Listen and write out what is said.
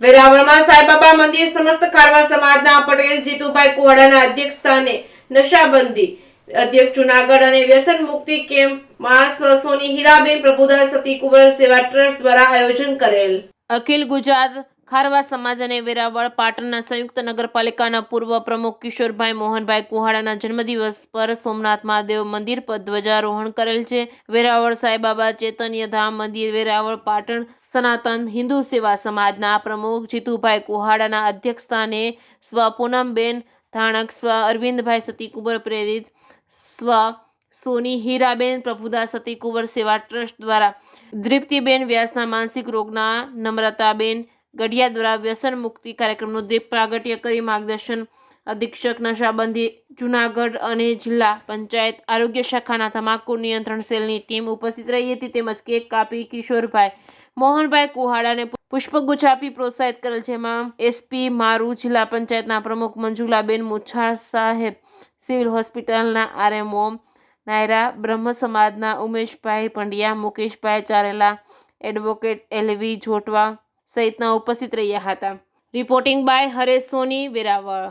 વેરાવળમાં સાંઈબાબા મંદિર સમસ્ત ખારવા સમાજના પટેલ જીતુભાઈ કુવાડાના અધ્યક્ષસ્થાને નશાબંધી અધ્યક્ષ જુનાગઢ અને વ્યસન મુક્તિ કેમ્પમાં સોની હીરાબેન પ્રભુદાસ સતી કુંવર સેવા ટ્રસ્ટ દ્વારા આયોજન કરેલ અખિલ ગુજરાત ખારવા સમાજ અને વેરાવળ પાટણના સંયુક્ત નગરપાલિકાના પૂર્વ પ્રમુખ કિશોરભાઈ મોહનભાઈ કુહાડાના જન્મદિવસ પર સોમનાથ મહાદેવ મંદિર પર ધ્વજારોહણ કરેલ છે. વેરાવળ સાંઈબાબા ચૈતન્ય ધામ મંદિર વેરાવળ પાટણ સનાતન હિન્દુ સેવા સમાજના પ્રમુખ જીતુભાઈ કુહાડાના અધ્યક્ષસ્થાને સ્વ પૂનમબેન ધાણક, સ્વ અરવિંદભાઈ સતીકુંવર પ્રેરિત, સ્વ સોની હીરાબેન પ્રભુદાસ સતીકુંવર સેવા ટ્રસ્ટ દ્વારા દ્રિપ્તિબેન વ્યાસના માનસિક રોગના નમ્રતાબેન ગઢિયા દ્વારા વ્યસન મુક્તિ કાર્યક્રમનું દીપ પ્રાગટ્ય કરી માર્ગદર્શન અધિક્ષક નશાબંધી જુનાગઢ અને જિલ્લા પંચાયત આરોગ્ય શાખાના તમાકુ નિયંત્રણ સેલની ટીમ ઉપસ્થિત રહી હતી. તેમજ કેક કાપી કિશોરભાઈ મોહનભાઈ કુહાડાને પુષ્પગુચ્છ આપી પ્રોત્સાહિત કરેલ, જેમાં એસપી મારુ, જિલ્લા પંચાયતના પ્રમુખ મંજુલાબેન મુછાળ સાહેબ, સિવિલ હોસ્પિટલના આરએમઓ નાયરા, બ્રહ્મ સમાજના ઉમેશભાઈ પંડ્યા, મુકેશભાઈ ચારેલા, એડવોકેટ એલવી જોટવા સહિતના ઉપસ્થિત રહ્યા હતા. Reporting by Haresh Soni, Veraval.